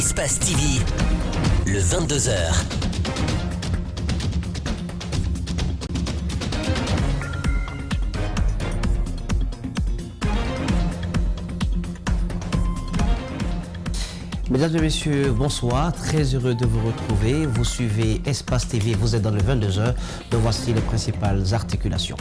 Espace TV, le 22h. Mesdames et messieurs, bonsoir. Très heureux de vous retrouver. Vous suivez Espace TV, vous êtes dans le 22h. Donc voici les principales articulations.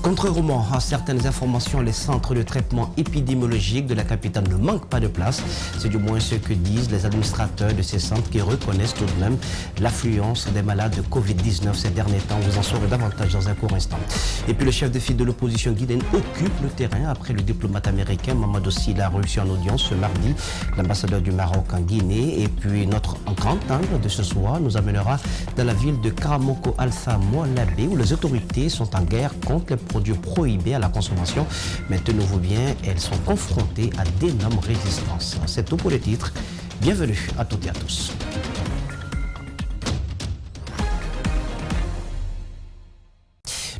Contrairement à certaines informations, les centres de traitement épidémiologique de la capitale ne manquent pas de place. C'est du moins ce que disent les administrateurs de ces centres qui reconnaissent tout de même l'affluence des malades de Covid-19 ces derniers temps. Vous en saurez davantage dans un court instant. Et puis le chef de file de l'opposition guinéenne occupe le terrain après le diplomate américain Mamadou Sylla a reçu en audience ce mardi l'ambassadeur du Maroc en Guinée. Et puis notre grand angle de ce soir nous amènera dans la ville de Karamoko Alpha Moalabé où les autorités sont en guerre contre les produits prohibés à la consommation. Mais tenez-vous bien, elles sont confrontées à d'énormes résistances. C'est tout pour les titres. Bienvenue à toutes et à tous.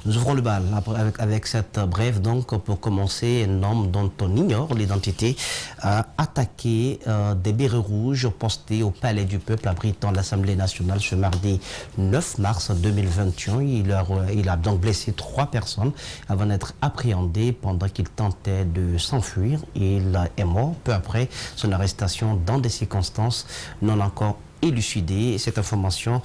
Nous ouvrons le bal avec cette brève. Donc, pour commencer, un homme dont on ignore l'identité a attaqué des bérets rouges postés au Palais du Peuple abritant l'Assemblée nationale ce mardi 9 mars 2021. Il a donc blessé 3 personnes avant d'être appréhendé pendant qu'il tentait de s'enfuir. Il est mort peu après son arrestation dans des circonstances non encore élucidées. Cette information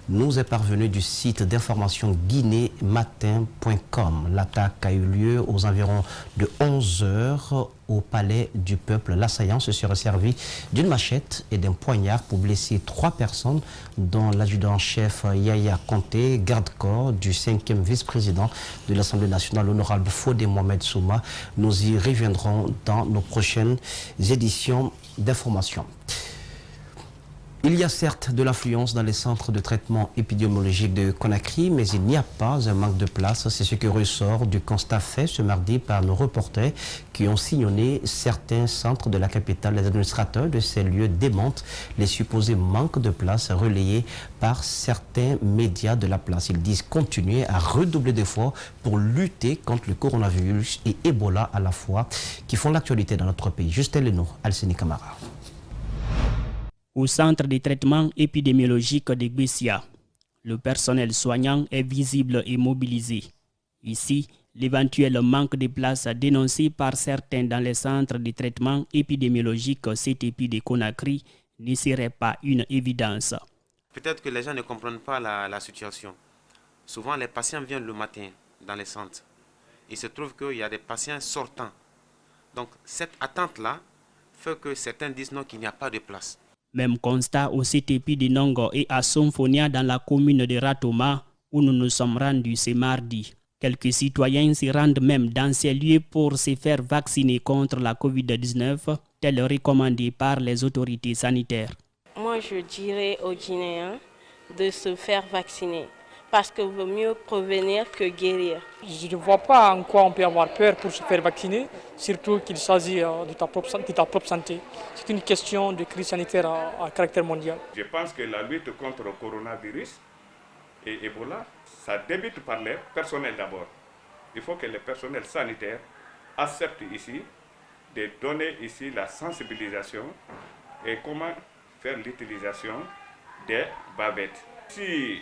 nous est parvenue du site d'information guinématin.com. L'attaque a eu lieu aux environs de 11 h au Palais du Peuple. L'assaillant se serait servi d'une machette et d'un poignard pour blesser 3 personnes, dont l'adjudant-chef Yaya Conté, garde-corps du 5e vice-président de l'Assemblée nationale, l'honorable Fodé Mohamed Souma. Nous y reviendrons dans nos prochaines éditions d'information. Il y a certes de l'affluence dans les centres de traitement épidémiologique de Conakry, mais il n'y a pas un manque de place. C'est ce qui ressort du constat fait ce mardi par nos reporters qui ont sillonné certains centres de la capitale. Les administrateurs de ces lieux démentent les supposés manques de place relayés par certains médias de la place. Ils disent continuer à redoubler d'efforts pour lutter contre le coronavirus et Ebola à la fois, qui font l'actualité dans notre pays. Justin Leno, Alcini Camara. Au centre de traitement épidémiologique de Gbessia, le personnel soignant est visible et mobilisé. Ici, l'éventuel manque de place dénoncé par certains dans les centres de traitement épidémiologique CTP de Conakry ne serait pas une évidence. Peut-être que les gens ne comprennent pas la situation. Souvent, les patients viennent le matin dans les centres. Il se trouve qu'il y a des patients sortants. Donc, cette attente-là fait que certains disent non, qu'il n'y a pas de place. Même constat au CTP de Nongo et à Somfonia dans la commune de Ratoma où nous nous sommes rendus ce mardi. Quelques citoyens se rendent même dans ces lieux pour se faire vacciner contre la Covid-19, tel recommandé par les autorités sanitaires. Moi, je dirais aux Guinéens de se faire vacciner parce qu'il vaut mieux prévenir que guérir. Je ne vois pas en quoi on peut avoir peur pour se faire vacciner, surtout qu'il s'agit de ta propre santé. C'est une question de crise sanitaire à caractère mondial. Je pense que la lutte contre le coronavirus et Ebola, ça débute par les personnels d'abord. Il faut que les personnels sanitaires acceptent ici de donner ici la sensibilisation et comment faire l'utilisation des bavettes. Si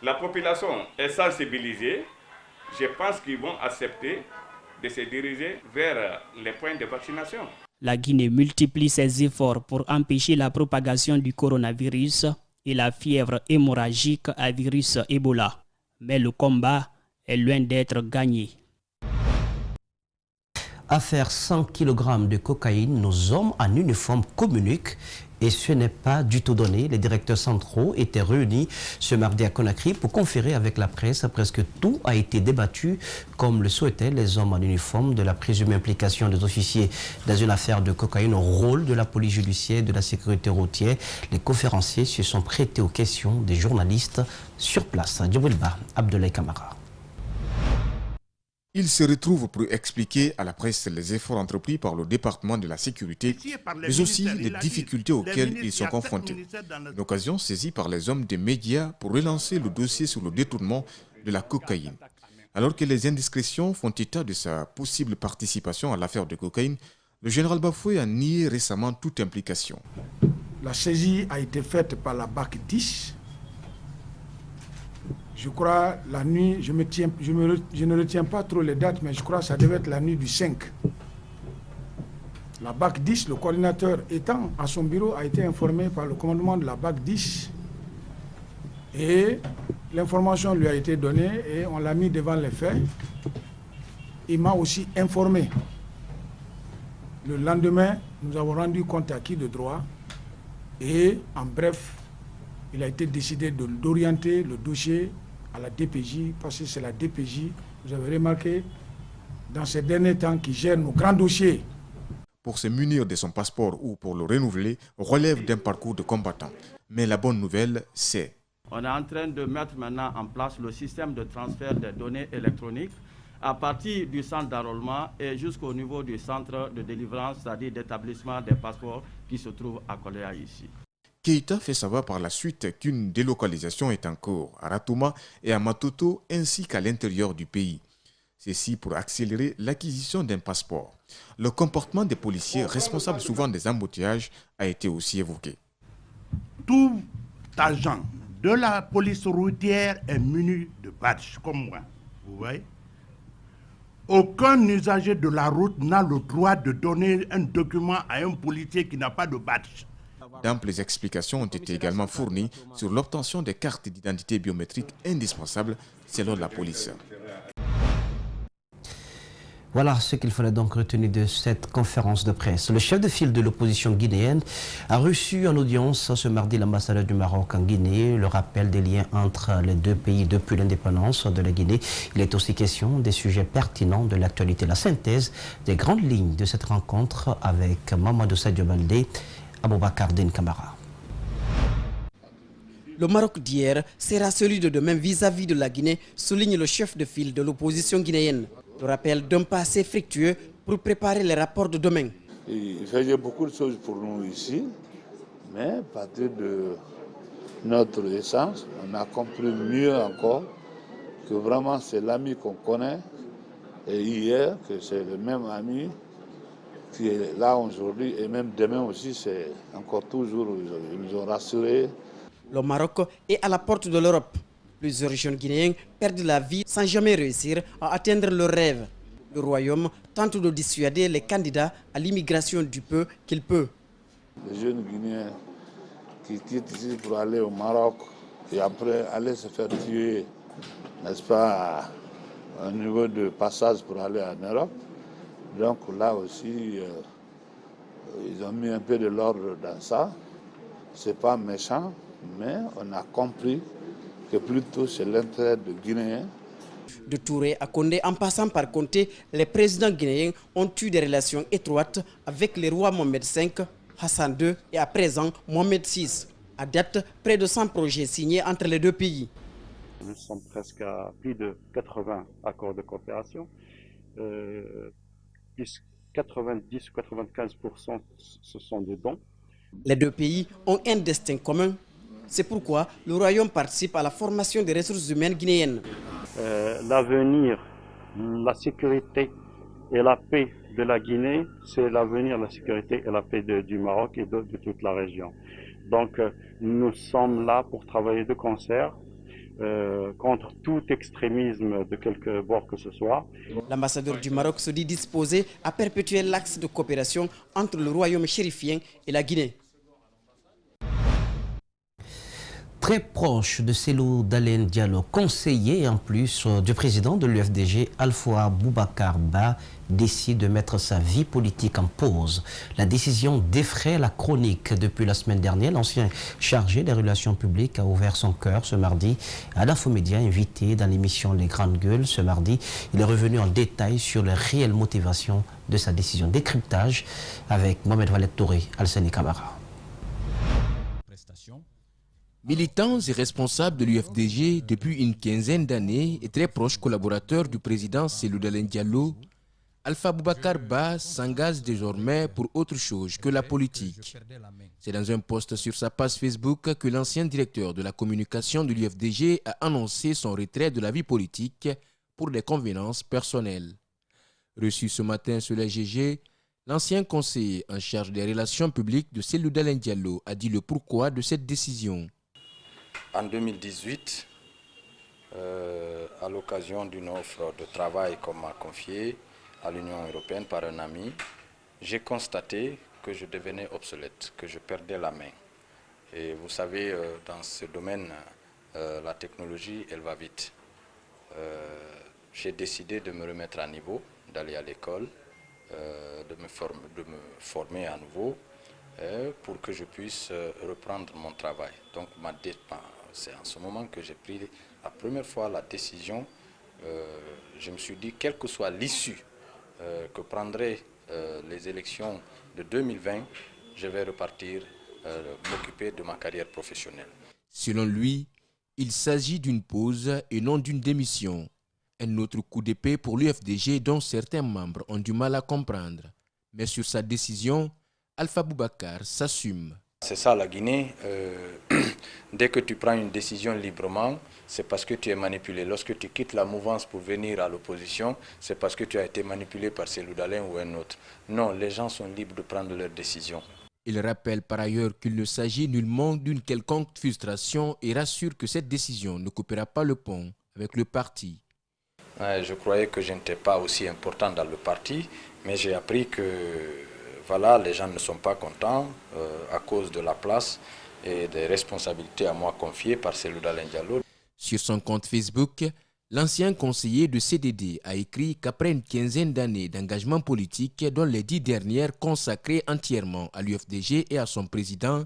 la population est sensibilisée, je pense qu'ils vont accepter de se diriger vers les points de vaccination. La Guinée multiplie ses efforts pour empêcher la propagation du coronavirus et la fièvre hémorragique à virus Ebola. Mais le combat est loin d'être gagné. Affaire 100 kg de cocaïne, nos hommes en uniforme communiquent et ce n'est pas du tout donné. Les directeurs centraux étaient réunis ce mardi à Conakry pour conférer avec la presse. Presque tout a été débattu comme le souhaitaient les hommes en uniforme, de la présumée implication des officiers dans une affaire de cocaïne au rôle de la police judiciaire, de la sécurité routière. Les conférenciers se sont prêtés aux questions des journalistes sur place. Djibril-Ba, Abdoulaye Kamara. Il se retrouve pour expliquer à la presse les efforts entrepris par le département de la sécurité, mais aussi les difficultés auxquelles ils sont confrontés. Une occasion saisie par les hommes des médias pour relancer le dossier sur le détournement de la cocaïne. Alors que les indiscrétions font état de sa possible participation à l'affaire de cocaïne, le général Bafoué a nié récemment toute implication. La saisie a été faite par la BAC 10. Je crois la nuit, je ne retiens pas trop les dates, mais je crois que ça devait être la nuit du 5. La BAC 10, le coordinateur étant à son bureau, a été informé par le commandement de la BAC 10 et l'information lui a été donnée et on l'a mis devant les faits. Il m'a aussi informé. Le lendemain, nous avons rendu compte à qui de droit et en bref, il a été décidé d'orienter le dossier à la DPJ parce que c'est la DPJ, vous avez remarqué, dans ces derniers temps qui gère nos grands dossiers. Pour se munir de son passeport ou pour le renouveler relève d'un parcours de combattant. Mais la bonne nouvelle, c'est... On est en train de mettre maintenant en place le système de transfert des données électroniques à partir du centre d'enrôlement et jusqu'au niveau du centre de délivrance, c'est-à-dire d'établissement des passeports qui se trouve à Koléa ici. Keïta fait savoir par la suite qu'une délocalisation est en cours à Ratouma et à Matoto ainsi qu'à l'intérieur du pays. Ceci pour accélérer l'acquisition d'un passeport. Le comportement des policiers responsables souvent des embouteillages a été aussi évoqué. Tout agent de la police routière est muni de badge, comme moi. Vous voyez? Aucun usager de la route n'a le droit de donner un document à un policier qui n'a pas de badge. D'amples explications ont été également fournies sur l'obtention des cartes d'identité biométriques indispensables selon la police. Voilà ce qu'il fallait donc retenir de cette conférence de presse. Le chef de file de l'opposition guinéenne a reçu en audience ce mardi l'ambassadeur du Maroc en Guinée. Le rappel des liens entre les deux pays depuis l'indépendance de la Guinée. Il est aussi question des sujets pertinents de l'actualité. La synthèse des grandes lignes de cette rencontre avec Mamadou Sadio Baldé, Aboubakar Den Camara. Le Maroc d'hier sera celui de demain vis-à-vis de la Guinée, souligne le chef de file de l'opposition guinéenne. Le rappel d'un passé fructueux pour préparer les rapports de demain. Il faisait beaucoup de choses pour nous ici, mais à partir de notre essence, on a compris mieux encore que vraiment c'est l'ami qu'on connaît. Et hier, que c'est le même ami qui est là aujourd'hui et même demain aussi, c'est encore toujours, ils nous ont rassurés. Le Maroc est à la porte de l'Europe. Plusieurs jeunes Guinéens perdent la vie sans jamais réussir à atteindre leurs rêves. Le royaume tente de dissuader les candidats à l'immigration du peu qu'il peut. Les jeunes Guinéens qui quittent ici pour aller au Maroc et après aller se faire tuer, n'est-ce pas, à un niveau de passage pour aller en Europe. Donc là aussi, ils ont mis un peu de l'ordre dans ça. C'est pas méchant, mais on a compris que plutôt c'est l'intérêt de Guinéens. De Touré à Condé, en passant par Conté, les présidents guinéens ont eu des relations étroites avec les rois Mohamed V, Hassan II et à présent Mohamed VI. À date, près de 100 projets signés entre les deux pays. Nous sommes presque à plus de 80 accords de coopération. Plus 90 ou 95% ce sont des dons. Les deux pays ont un destin commun. C'est pourquoi le Royaume participe à la formation des ressources humaines guinéennes. L'avenir, la sécurité et la paix de la Guinée, c'est l'avenir, la sécurité et la paix du Maroc et de toute la région. Donc nous sommes là pour travailler de concert contre tout extrémisme de quelque bord que ce soit. L'ambassadeur du Maroc se dit disposé à perpétuer l'axe de coopération entre le Royaume chérifien et la Guinée. Très proche de Cellou Dalein Diallo, conseiller en plus du président de l'UFDG, Alpha Boubacar Ba, décide de mettre sa vie politique en pause. La décision défraie la chronique. Depuis la semaine dernière, l'ancien chargé des relations publiques a ouvert son cœur ce mardi à l'Infomédia, invité dans l'émission Les Grandes Gueules. Ce mardi, il est revenu en détail sur les réelles motivations de sa décision. Décryptage avec Mohamed Waled Touré, Alseni Kamara. Militants et responsables de l'UFDG depuis une quinzaine d'années et très proches collaborateurs du président Cellou Dalein Diallo, Alpha Boubacar Ba s'engage désormais pour autre chose que la politique. C'est dans un post sur sa page Facebook que l'ancien directeur de la communication de l'UFDG a annoncé son retrait de la vie politique pour des convenances personnelles. Reçu ce matin sur la GG, L'ancien conseiller en charge des relations publiques de Cellou Dalein Diallo a dit le pourquoi de cette décision. En 2018, à l'occasion d'une offre de travail qu'on m'a confiée à l'Union européenne par un ami, j'ai constaté que je devenais obsolète, que je perdais la main. Et vous savez, dans ce domaine, la technologie, elle va vite. J'ai décidé de me remettre à niveau, d'aller à l'école, de me former à nouveau pour que je puisse reprendre mon travail. Donc c'est en ce moment que j'ai pris la première fois la décision. Je me suis dit, quelle que soit l'issue que prendraient les élections de 2020, je vais repartir m'occuper de ma carrière professionnelle. Selon lui, il s'agit d'une pause et non d'une démission. Un autre coup d'épée pour l'UFDG dont certains membres ont du mal à comprendre. Mais sur sa décision, Alpha Boubacar s'assume. C'est ça la Guinée. Dès que tu prends une décision librement, c'est parce que tu es manipulé. Lorsque tu quittes la mouvance pour venir à l'opposition, c'est parce que tu as été manipulé par Cellou Dalein ou un autre. Non, les gens sont libres de prendre leurs décisions. Il rappelle par ailleurs qu'il ne s'agit nullement d'une quelconque frustration et rassure que cette décision ne coupera pas le pont avec le parti. Je croyais que je n'étais pas aussi important dans le parti, mais j'ai appris que voilà, les gens ne sont pas contents à cause de la place et des responsabilités à moi confiées par Cellou Dalein Diallo. Sur son compte Facebook, l'ancien conseiller de CDD a écrit qu'après une quinzaine d'années d'engagement politique, dont les 10 dernières consacrées entièrement à l'UFDG et à son président,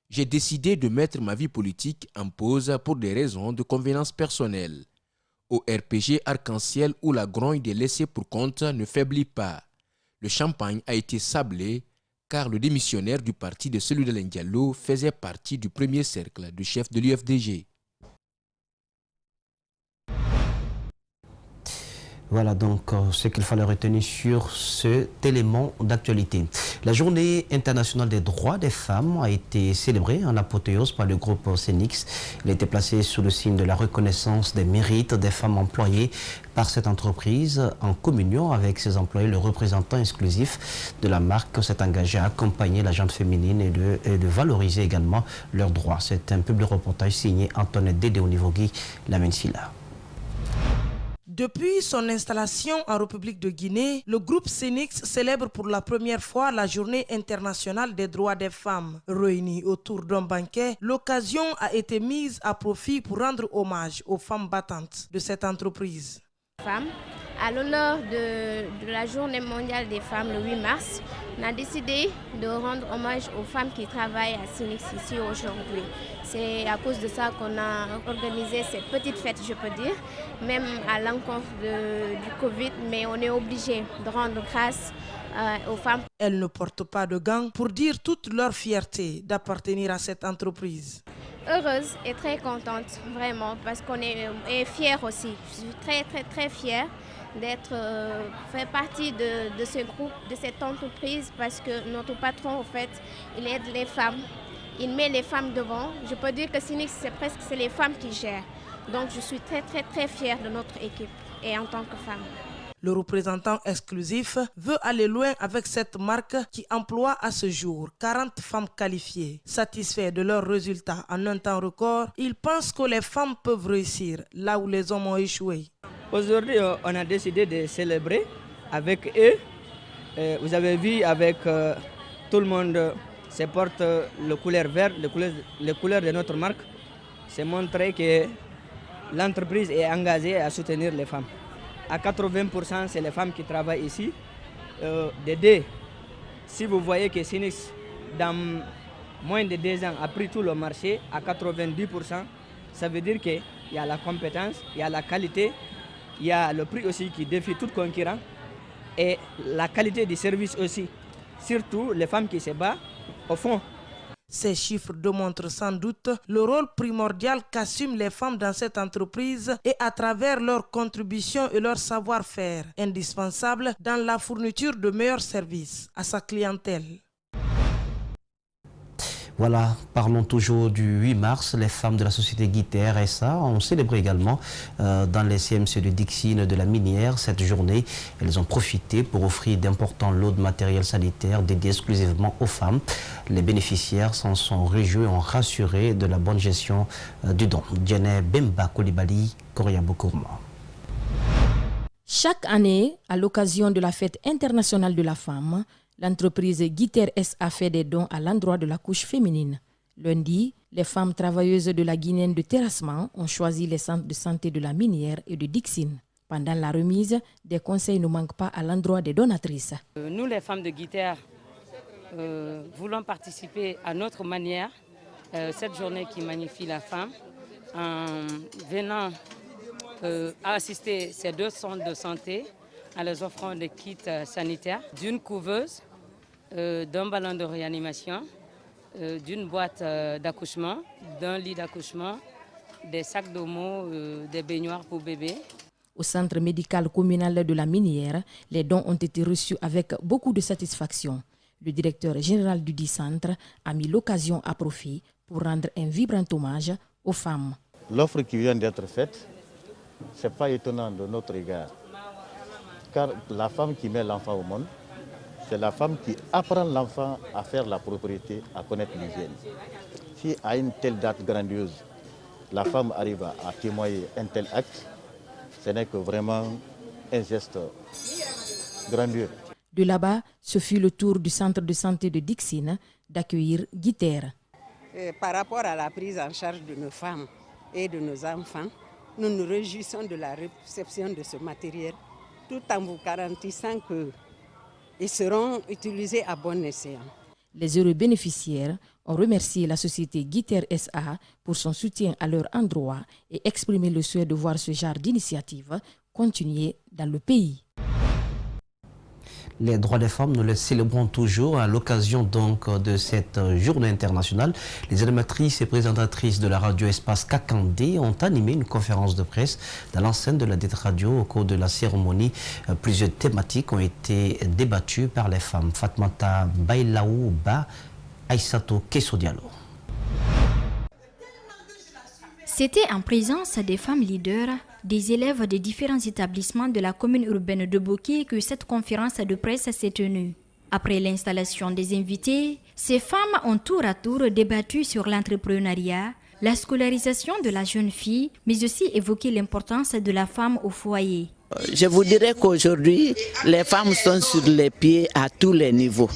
j'ai décidé de mettre ma vie politique en pause pour des raisons de convenance personnelle. Au RPG Arc-en-Ciel où la grogne des laissés pour compte ne faiblit pas. Le champagne a été sablé car le démissionnaire du parti de Cellou Dalein Diallo faisait partie du premier cercle du chef de l'UFDG. Voilà donc ce qu'il fallait retenir sur cet élément d'actualité. La journée internationale des droits des femmes a été célébrée en apothéose par le groupe Cenix. Elle a été placée sous le signe de la reconnaissance des mérites des femmes employées par cette entreprise. En communion avec ses employés, le représentant exclusif de la marque s'est engagé à accompagner la gente féminine et de valoriser également leurs droits. C'est un public reportage signé Antoinette Dédé-Onivogui, la Mensila. Depuis son installation en République de Guinée, le groupe Cenix célèbre pour la première fois la Journée internationale des droits des femmes. Réunis autour d'un banquet, l'occasion a été mise à profit pour rendre hommage aux femmes battantes de cette entreprise. Femmes, à l'honneur de la Journée mondiale des femmes le 8 mars, on a décidé de rendre hommage aux femmes qui travaillent à Cenix ici aujourd'hui. C'est à cause de ça qu'on a organisé cette petite fête, je peux dire, même à l'encontre du Covid, mais on est obligé de rendre grâce aux femmes. Elles ne portent pas de gants pour dire toute leur fierté d'appartenir à cette entreprise. Heureuse et très contente, vraiment, parce qu'on est fiers aussi. Je suis très fière d'être fait partie de ce groupe, de cette entreprise, parce que notre patron, en fait, il aide les femmes. Il met les femmes devant. Je peux dire que Cenix, c'est les femmes qui gèrent. Donc je suis très fière de notre équipe et en tant que femme. Le représentant exclusif veut aller loin avec cette marque qui emploie à ce jour 40 femmes qualifiées. Satisfaits de leurs résultats en un temps record, ils pensent que les femmes peuvent réussir là où les hommes ont échoué. Aujourd'hui, on a décidé de célébrer avec eux. Vous avez vu avec tout le monde se porte le couleur vert, les couleurs de notre marque. C'est montrer que l'entreprise est engagée à soutenir les femmes. À 80%, c'est les femmes qui travaillent ici. Si vous voyez que Cenix, dans moins de 2 ans, a pris tout le marché à 90%, ça veut dire qu'il y a la compétence, il y a la qualité, il y a le prix aussi qui défie tout concurrent et la qualité du service aussi. Surtout les femmes qui se battent au fond. Ces chiffres démontrent sans doute le rôle primordial qu'assument les femmes dans cette entreprise et à travers leur contribution et leur savoir-faire, indispensable dans la fourniture de meilleurs services à sa clientèle. Voilà, parlons toujours du 8 mars. Les femmes de la société Guiter SA ont célébré également dans les CMC de Dixine de la Minière cette journée. Elles ont profité pour offrir d'importants lots de matériel sanitaire dédiés exclusivement aux femmes. Les bénéficiaires s'en sont réjouis et ont rassuré de la bonne gestion du don. Djene Bemba Kolibali, Korea Bokourma. Chaque année, à l'occasion de la fête internationale de la femme, l'entreprise Guiter SA fait des dons à l'endroit de la couche féminine. Lundi, les femmes travailleuses de la Guinéenne de terrassement ont choisi les centres de santé de la Minière et de Dixine. Pendant la remise, des conseils ne manquent pas à l'endroit des donatrices. Nous, les femmes de Guiter, voulons participer à notre manière cette journée qui magnifie la femme en venant assister ces 2 centres de santé en leur offrant des kits sanitaires, d'une couveuse, d'un ballon de réanimation, d'une boîte d'accouchement, d'un lit d'accouchement, des sacs d'omo, des baignoires pour bébés. Au centre médical communal de la Minière, les dons ont été reçus avec beaucoup de satisfaction. Le directeur général du dit centre a mis l'occasion à profit pour rendre un vibrant hommage aux femmes. L'offre qui vient d'être faite, ce n'est pas étonnant de notre égard. Car la femme qui met l'enfant au monde, c'est la femme qui apprend l'enfant à faire la propriété, à connaître l'hygiène. Si à une telle date grandiose, la femme arrive à témoigner un tel acte, ce n'est que vraiment un geste grandiose. De là-bas, ce fut le tour du centre de santé de Dixine d'accueillir Guiter. Par rapport à la prise en charge de nos femmes et de nos enfants, nous nous réjouissons de la réception de ce matériel, tout en vous garantissant qu'ils seront utilisés à bon escient. Les heureux bénéficiaires ont remercié la société Guiter SA pour son soutien à leur endroit et exprimé le souhait de voir ce genre d'initiative continuer dans le pays. Les droits des femmes, nous les célébrons toujours à l'occasion donc de cette journée internationale. Les animatrices et présentatrices de la radio Espace Kakandé ont animé une conférence de presse dans l'enceinte de la dite radio. Au cours de la cérémonie, plusieurs thématiques ont été débattues par les femmes. Fatmata Bailaou Ba, Aïssato Kesso-Diallo. C'était en présence des femmes leaders, des élèves des différents établissements de la commune urbaine de Boké que cette conférence de presse s'est tenue. Après l'installation des invités, ces femmes ont tour à tour débattu sur l'entrepreneuriat, la scolarisation de la jeune fille, mais aussi évoqué l'importance de la femme au foyer. Je vous dirais qu'aujourd'hui, les femmes sont sur les pieds à tous les niveaux.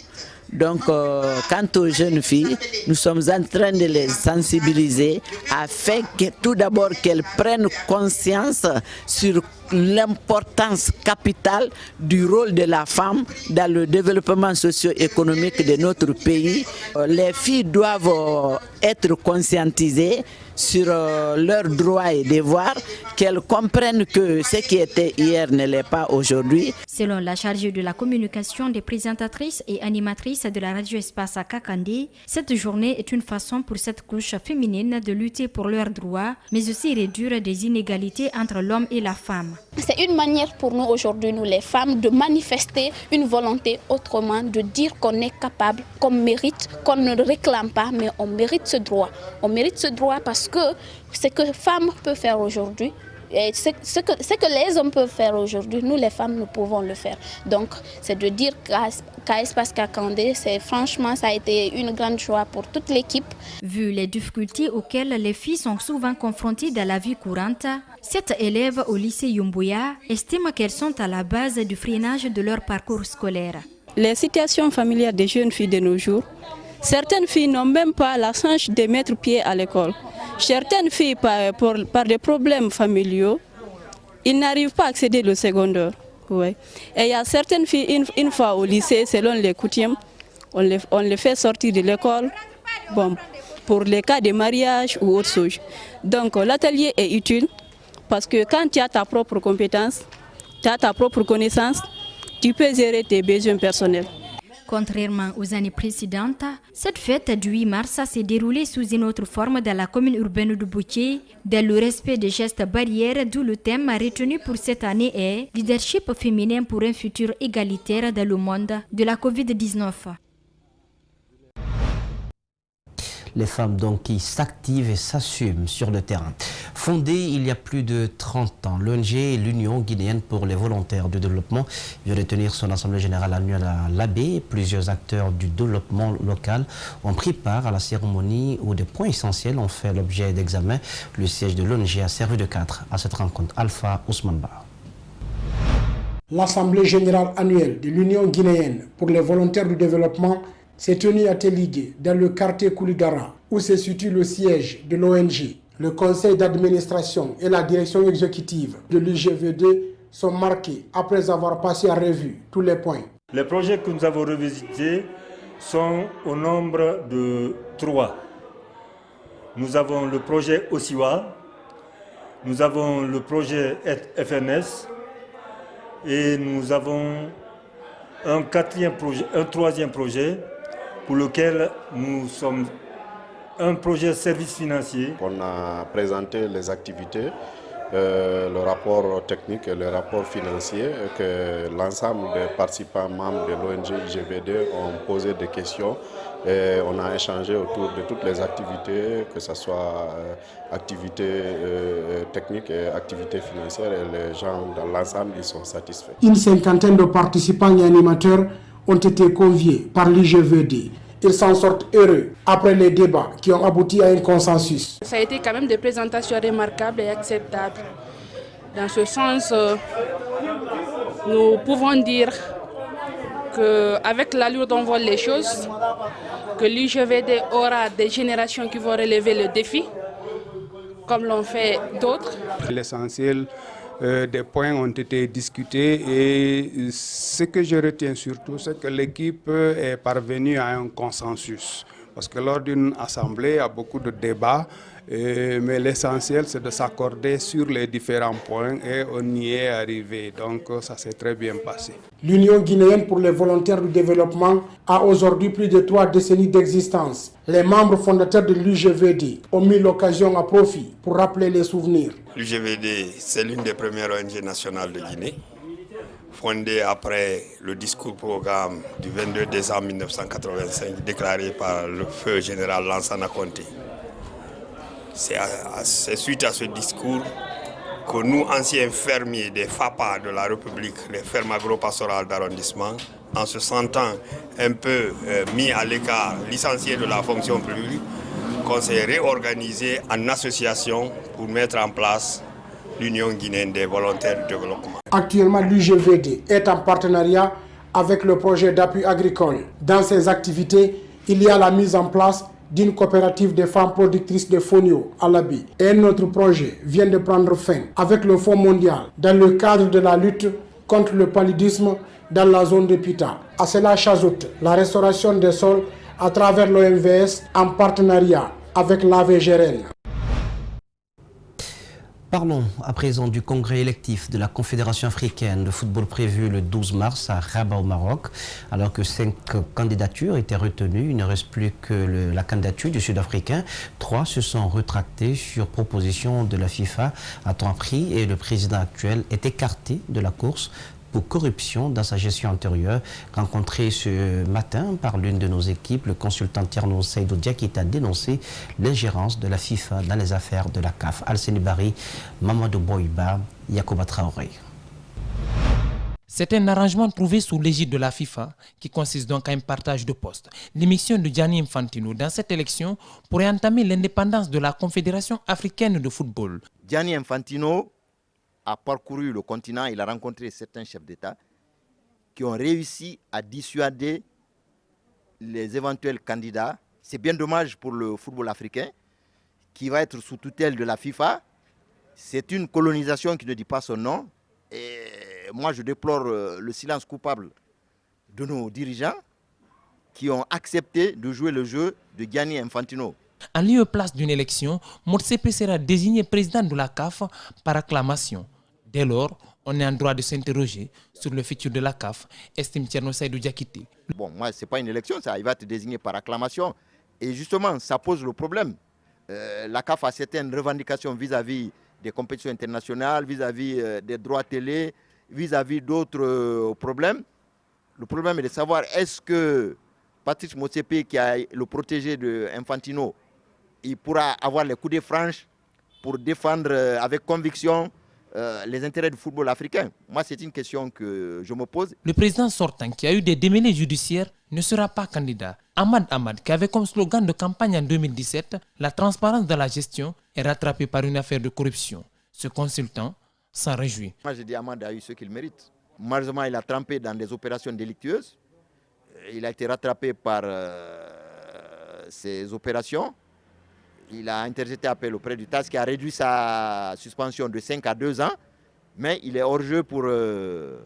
Donc, quant aux jeunes filles, nous sommes en train de les sensibiliser afin que tout d'abord qu'elles prennent conscience sur l'importance capitale du rôle de la femme dans le développement socio-économique de notre pays. Les filles doivent être conscientisées sur leurs droits et devoirs, qu'elles comprennent que ce qui était hier ne l'est pas aujourd'hui. Selon la chargée de la communication des présentatrices et animatrices de la radio Espace à Kakandé, cette journée est une façon pour cette couche féminine de lutter pour leurs droits, mais aussi réduire des inégalités entre l'homme et la femme. C'est une manière pour nous aujourd'hui, nous les femmes, de manifester une volonté autrement, de dire qu'on est capable, qu'on mérite, qu'on ne réclame pas, mais on mérite ce droit. On mérite ce droit parce que ce que les femmes peuvent faire aujourd'hui, et ce que les hommes peuvent faire aujourd'hui, nous les femmes, nous pouvons le faire. Donc c'est de dire qu'à Espace Kakandé, franchement, ça a été une grande joie pour toute l'équipe. Vu les difficultés auxquelles les filles sont souvent confrontées dans la vie courante, cette élève au lycée Yumbuya estime qu'elles sont à la base du freinage de leur parcours scolaire. Les situations familiales des jeunes filles de nos jours, certaines filles n'ont même pas la chance de mettre pied à l'école. Certaines filles, par des problèmes familiaux, ils n'arrivent pas à accéder au secondaire. Ouais. Et il y a certaines filles, une fois au lycée, selon les coutumes, on les fait sortir de l'école pour les cas de mariage ou autre chose. Donc l'atelier est utile parce que quand tu as ta propre compétence, tu as ta propre connaissance, tu peux gérer tes besoins personnels. Contrairement aux années précédentes, cette fête du 8 mars s'est déroulée sous une autre forme dans la commune urbaine de Boké, dans le respect des gestes barrières, d'où le thème retenu pour cette année est « Leadership féminin pour un futur égalitaire dans le monde de la Covid-19 ». Les femmes donc qui s'activent et s'assument sur le terrain. Fondée il y a plus de 30 ans, l'ONG l'Union guinéenne pour les volontaires du développement vient de tenir son assemblée générale annuelle à l'Abbé. Plusieurs acteurs du développement local ont pris part à la cérémonie où des points essentiels ont fait l'objet d'examen. Le siège de l'ONG a servi de cadre à cette rencontre. Alpha Ousmane Ba. L'Assemblée générale annuelle de l'Union guinéenne pour les volontaires du développement s'est tenue à Téligé, dans le quartier Kouligara, où se situe le siège de l'ONG. Le conseil d'administration et la direction exécutive de l'UGVD sont marqués après avoir passé en revue tous les points. Les projets que nous avons revisités sont au nombre de 3. Nous avons le projet Osiwa, nous avons le projet FNS et nous avons un troisième projet pour lequel nous sommes un projet service financier. On a présenté les activités, le rapport technique et le rapport financier, que l'ensemble des participants membres de l'ONG IGVD ont posé des questions et on a échangé autour de toutes les activités, que ce soit activités techniques et activités financières, et les gens dans l'ensemble ils sont satisfaits. Une cinquantaine de participants et animateurs ont été conviés par l'IGVD. Ils s'en sortent heureux après les débats qui ont abouti à un consensus. Ça a été quand même des présentations remarquables et acceptables. Dans ce sens, nous pouvons dire qu'avec l'allure dont vont les choses, que l'IGVD aura des générations qui vont relever le défi, comme l'ont fait d'autres. L'essentiel des points ont été discutés et ce que je retiens surtout, c'est que l'équipe est parvenue à un consensus. Parce que lors d'une assemblée, il y a beaucoup de débats, mais l'essentiel c'est de s'accorder sur les différents points et on y est arrivé. Donc ça s'est très bien passé. L'Union guinéenne pour les volontaires du développement a aujourd'hui plus de 3 décennies d'existence. Les membres fondateurs de l'UGVD ont mis l'occasion à profit pour rappeler les souvenirs. L'UGVD, c'est l'une des premières ONG nationales de Guinée, fondée après le discours-programme du 22 décembre 1985 déclaré par le feu général Lansana Conté. C'est suite à ce discours que nous, anciens fermiers des FAPA de la République, les fermes agro-pastorales d'arrondissement, en se sentant un peu mis à l'écart, licenciés de la fonction publique, qu'on s'est réorganisé en association pour mettre en place l'Union guinéenne des volontaires du développement. Actuellement, l'UGVD est en partenariat avec le projet d'appui agricole. Dans ses activités, il y a la mise en place d'une coopérative des femmes productrices de fonio à l'Abbé. Et un autre projet vient de prendre fin avec le Fonds mondial dans le cadre de la lutte contre le paludisme dans la zone de Pita. À cela s'ajoute la restauration des sols à travers l'OMVS en partenariat avec l'AVGRN. Parlons à présent du congrès électif de la Confédération africaine de football prévu le 12 mars à Rabat au Maroc. Alors que 5 candidatures étaient retenues, il ne reste plus que la candidature du Sud-Africain. 3 se sont rétractées sur proposition de la FIFA à temps pris et le président actuel est écarté de la course pour corruption dans sa gestion antérieure. Rencontré ce matin par l'une de nos équipes, le consultant Tierno Seydou Diakite a dénoncé l'ingérence de la FIFA dans les affaires de la CAF. Alseni Bari, Mamadou Boiba, Yacouba Traoré. C'est un arrangement trouvé sous l'égide de la FIFA qui consiste donc à un partage de postes. L'émission de Gianni Infantino dans cette élection pourrait entamer l'indépendance de la Confédération africaine de football. Gianni Infantino a parcouru le continent, il a rencontré certains chefs d'État qui ont réussi à dissuader les éventuels candidats. C'est bien dommage pour le football africain qui va être sous tutelle de la FIFA. C'est une colonisation qui ne dit pas son nom. Et moi, je déplore le silence coupable de nos dirigeants qui ont accepté de jouer le jeu de Gianni Infantino. En lieu et place d'une élection, Motsepe sera désigné président de la CAF par acclamation. Dès lors, on est en droit de s'interroger sur le futur de la CAF, estime Tierno Seydou Diakite. Bon, moi, ce n'est pas une élection, ça. Il va être désigné par acclamation. Et justement, ça pose le problème. La CAF a certaines revendications vis-à-vis des compétitions internationales, vis-à-vis des droits télé, vis-à-vis d'autres problèmes. Le problème est de savoir est-ce que Patrice Motsepe, qui est le protégé de Infantino, il pourra avoir les coups de franche pour défendre avec conviction les intérêts du football africain. Moi, c'est une question que je me pose. Le président sortant, qui a eu des démêlés judiciaires, ne sera pas candidat. Ahmad, qui avait comme slogan de campagne en 2017 « La transparence dans la gestion », est rattrapé par une affaire de corruption. Ce consultant s'en réjouit. Moi, je dis Ahmad a eu ce qu'il mérite. Malheureusement, il a trempé dans des opérations délictueuses. Il a été rattrapé par ces opérations. Il a interjeté appel auprès du TAS qui a réduit sa suspension de 5 à 2 ans. Mais il est hors jeu pour le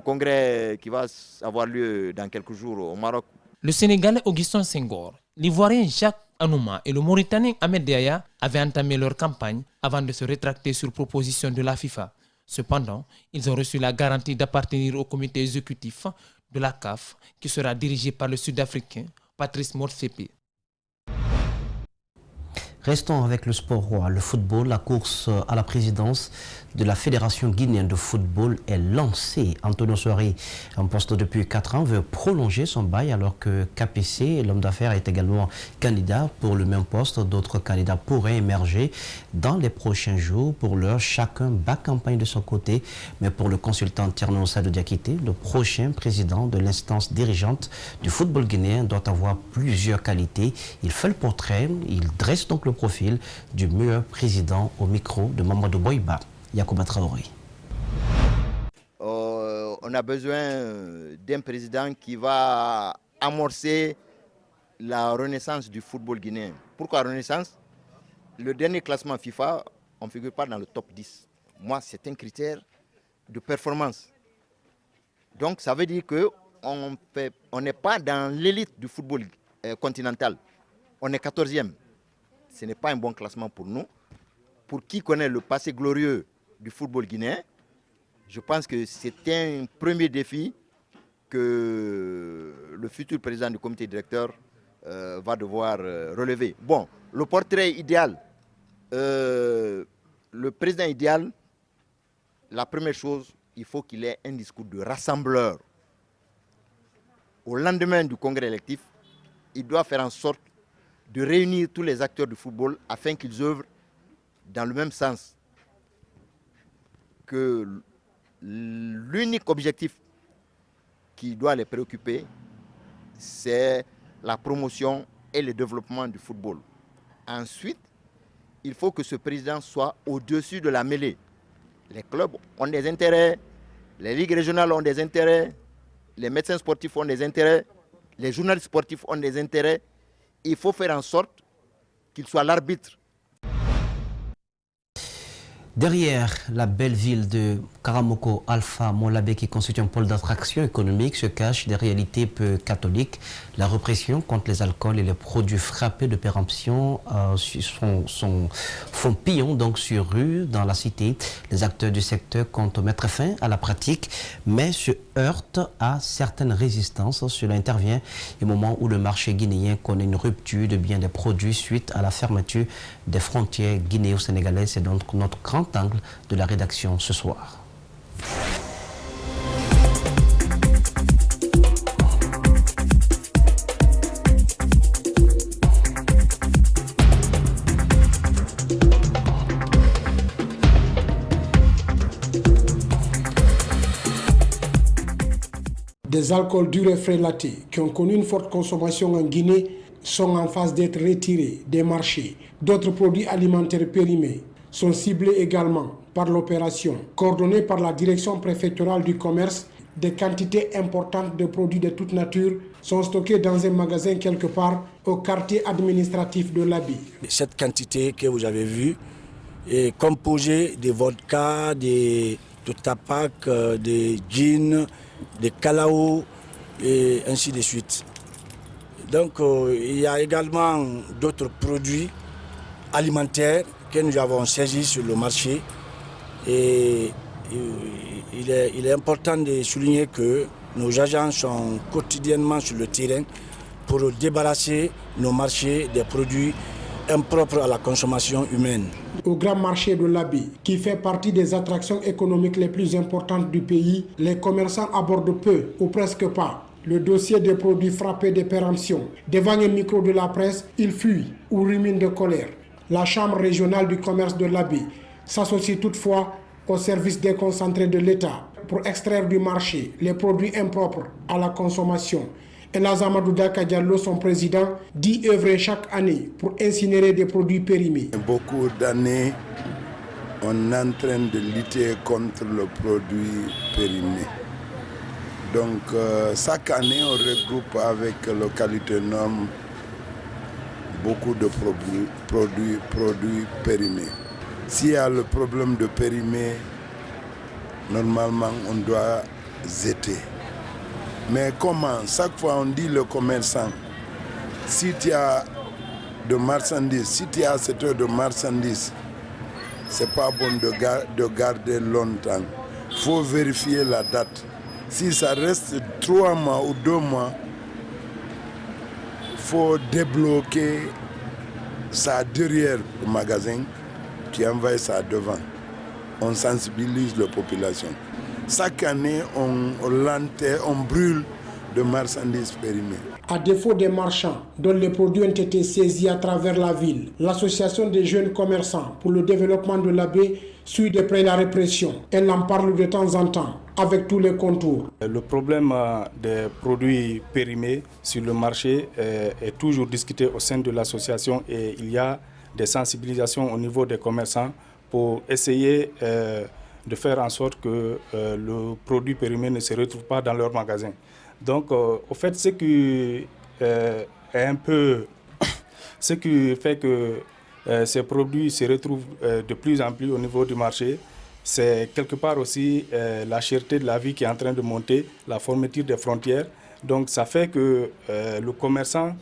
congrès qui va avoir lieu dans quelques jours au Maroc. Le Sénégalais Augustin Senghor, l'Ivoirien Jacques Anouma et le Mauritanien Ahmed Diaya avaient entamé leur campagne avant de se rétracter sur proposition de la FIFA. Cependant, ils ont reçu la garantie d'appartenir au comité exécutif de la CAF qui sera dirigé par le Sud-Africain Patrice Motsepe. Restons avec le sport roi, le football. La course à la présidence de la Fédération guinéenne de football est lancée. Antonio Soiré, en poste depuis 4 ans, veut prolonger son bail alors que KPC, l'homme d'affaires, est également candidat pour le même poste. D'autres candidats pourraient émerger dans les prochains jours. Pour l'heure, chacun bat campagne de son côté. Mais pour le consultant Tierno Sadou Diakité, le prochain président de l'instance dirigeante du football guinéen doit avoir plusieurs qualités. Il fait le portrait, il dresse donc le profil du meilleur président au micro de Mamadou Boiba, Yacouba Traoré. On a besoin d'un président qui va amorcer la renaissance du football guinéen. Pourquoi renaissance? Le dernier classement FIFA, on ne figure pas dans le top 10. Moi, c'est un critère de performance. Donc, ça veut dire qu'on n'est pas dans l'élite du football continental. On est 14e. Ce n'est pas un bon classement pour nous. Pour qui connaît le passé glorieux du football guinéen, je pense que c'est un premier défi que le futur président du comité directeur va devoir relever. Bon, le portrait idéal, le président idéal, la première chose, il faut qu'il ait un discours de rassembleur. Au lendemain du congrès électif, il doit faire en sorte de réunir tous les acteurs du football afin qu'ils œuvrent dans le même sens. Que l'unique objectif qui doit les préoccuper, c'est la promotion et le développement du football. Ensuite, il faut que ce président soit au-dessus de la mêlée. Les clubs ont des intérêts, les ligues régionales ont des intérêts, les médecins sportifs ont des intérêts, les journalistes sportifs ont des intérêts. Il faut faire en sorte qu'il soit l'arbitre. Derrière la belle ville de Karamoko, Alpha Molabé, qui constitue un pôle d'attraction économique, se cachent des réalités peu catholiques. La répression contre les alcools et les produits frappés de péremption font pillon donc sur rue dans la cité. Les acteurs du secteur comptent mettre fin à la pratique, mais se heurtent à certaines résistances. Cela intervient au moment où le marché guinéen connaît une rupture de biens des produits suite à la fermeture des frontières guinéo-sénégalaises. C'est donc notre grand angle de la rédaction ce soir. Des alcools durs et frélatés qui ont connu une forte consommation en Guinée sont en phase d'être retirés des marchés. D'autres produits alimentaires périmés sont ciblés également par l'opération coordonnée par la direction préfectorale du commerce. Des quantités importantes de produits de toute nature sont stockés dans un magasin quelque part au quartier administratif de l'Abi. Cette quantité que vous avez vue est composée de vodka, de tabac, de gin, de calao et ainsi de suite. Donc il y a également d'autres produits alimentaires que nous avons saisis sur le marché. Et il est important de souligner que nos agents sont quotidiennement sur le terrain pour débarrasser nos marchés des produits impropres à la consommation humaine. Au grand marché de l'Abi, qui fait partie des attractions économiques les plus importantes du pays, les commerçants abordent peu ou presque pas le dossier des produits frappés de péremption. Devant un micro de la presse, il fuit ou rumine de colère. La Chambre régionale du commerce de l'Abbé s'associe toutefois au service déconcentré de l'État pour extraire du marché les produits impropres à la consommation. Et Amadou Daka Diallo, son président, dit œuvrer chaque année pour incinérer des produits périmés. Beaucoup d'années, on est en train de lutter contre le produit périmé. Donc chaque année, on regroupe avec le Qualité Norme beaucoup de produits périmés. S'il y a le problème de périmé, normalement, on doit zéter. Mais comment? Chaque fois, on dit le commerçant, si tu as de marchandises, si tu as un secteur de marchandises, ce n'est pas bon de garder longtemps. Il faut vérifier la date. Si ça reste 3 mois ou 2 mois, il faut débloquer ça derrière le magasin, puis envoyer ça devant. On sensibilise la population. Chaque année, on brûle de marchandises périmées. À défaut des marchands dont les produits ont été saisis à travers la ville, l'association des jeunes commerçants pour le développement de l'Abbé suit de près la répression. Elle en parle de temps en temps avec tous les contours. Le problème des produits périmés sur le marché est toujours discuté au sein de l'association et il y a des sensibilisations au niveau des commerçants pour essayer de faire en sorte que le produit périmé ne se retrouve pas dans leur magasin. Donc, au fait, ce qui fait que ces produits se retrouvent de plus en plus au niveau du marché, c'est quelque part aussi la cherté de la vie qui est en train de monter, la fermeture des frontières. Donc, ça fait que le commerçant,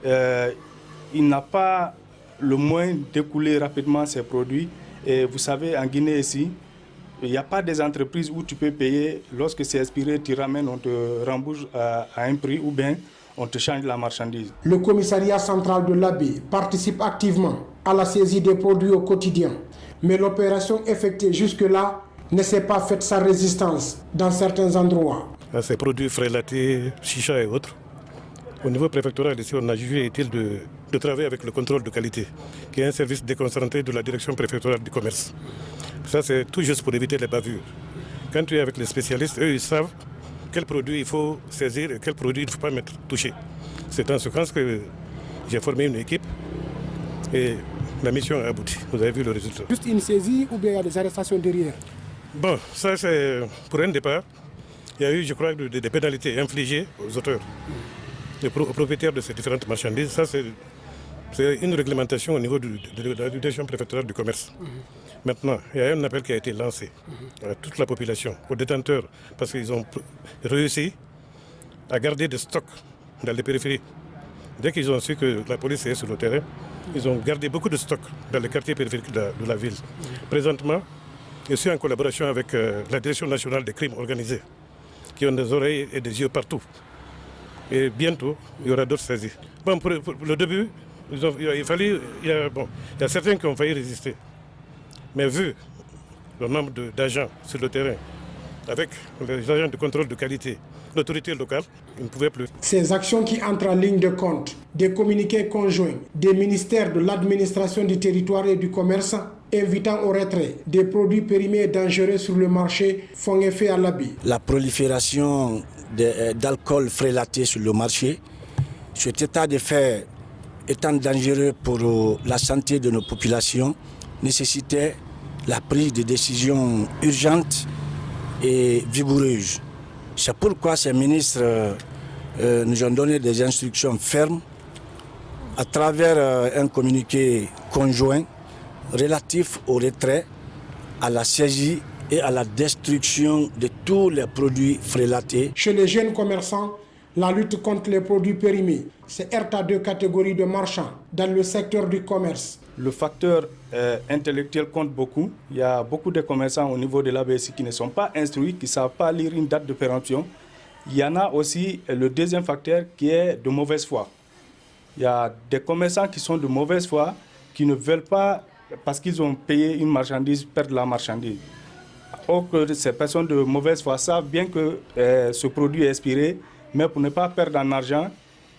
il n'a pas le moyen d'écouler rapidement ses produits. Et vous savez, en Guinée ici, il n'y a pas des entreprises où tu peux payer, lorsque c'est expiré, tu ramènes, on te rembourse à un prix ou bien on te change la marchandise. Le commissariat central de l'Abbé participe activement à la saisie des produits au quotidien. Mais l'opération effectuée jusque-là ne s'est pas faite sans résistance dans certains endroits. Ces produits frélatés, chicha et autres, au niveau préfectoral ici, on a jugé utile de travailler avec le contrôle de qualité, qui est un service déconcentré de la direction préfectorale du commerce. Ça, c'est tout juste pour éviter les bavures. Quand tu es avec les spécialistes, eux, ils savent quel produit il faut saisir et quel produit il ne faut pas mettre touché. C'est en ce sens que j'ai formé une équipe et la mission a abouti. Vous avez vu le résultat. Juste une saisie ou bien il y a des arrestations derrière? Bon, ça c'est pour un départ. Il y a eu, je crois, des pénalités infligées aux auteurs, aux propriétaires de ces différentes marchandises. Ça, c'est une réglementation au niveau de la direction préfectorale du commerce. Maintenant, il y a un appel qui a été lancé à toute la population, aux détenteurs, parce qu'ils ont réussi à garder des stocks dans les périphéries. Dès qu'ils ont su que la police est sur le terrain, ils ont gardé beaucoup de stocks dans les quartiers périphériques de la ville. Présentement, je suis en collaboration avec la Direction nationale des crimes organisés, qui ont des oreilles et des yeux partout. Et bientôt, il y aura d'autres saisies. Bon, pour le début, il y a certains qui ont failli résister. Mais vu le nombre d'agents sur le terrain, avec les agents de contrôle de qualité, l'autorité locale, ils ne pouvaient plus. Ces actions qui entrent en ligne de compte, des communiqués conjoints des ministères de l'administration du territoire et du commerce, invitant au retrait des produits périmés et dangereux sur le marché, font effet à l'Abbé. La prolifération d'alcool frélaté sur le marché, cet état de fait étant dangereux pour la santé de nos populations, nécessitait la prise de décisions urgentes et vigoureuses. C'est pourquoi ces ministres nous ont donné des instructions fermes à travers un communiqué conjoint relatif au retrait, à la saisie et à la destruction de tous les produits frélatés. Chez les jeunes commerçants, la lutte contre les produits périmés se heurte à deux catégories de marchands dans le secteur du commerce. Le facteur intellectuel compte beaucoup. Il y a beaucoup de commerçants au niveau de l'ABC qui ne sont pas instruits, qui ne savent pas lire une date de péremption. Il y en a aussi le deuxième facteur qui est de mauvaise foi. Il y a des commerçants qui sont de mauvaise foi, qui ne veulent pas, parce qu'ils ont payé une marchandise, perdre la marchandise. Or que ces personnes de mauvaise foi savent bien que ce produit est expiré mais pour ne pas perdre en argent,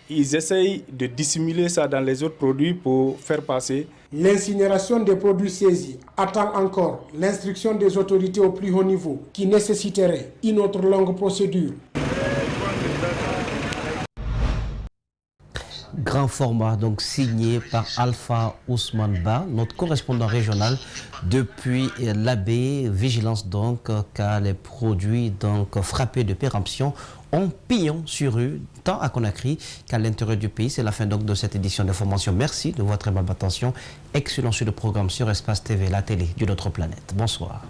ils essayent de dissimuler ça dans les autres produits pour faire passer. L'incinération des produits saisis attend encore l'instruction des autorités au plus haut niveau qui nécessiterait une autre longue procédure. Grand format donc signé par Alpha Ousmane Ba, notre correspondant régional depuis l'Abbé. Vigilance donc car les produits donc frappés de péremption ont pignon sur rue tant à Conakry qu'à l'intérieur du pays. C'est la fin donc de cette édition d'information. Merci de votre aimable attention. Excellent sur le programme sur Espace TV, la télé d'une autre planète. Bonsoir.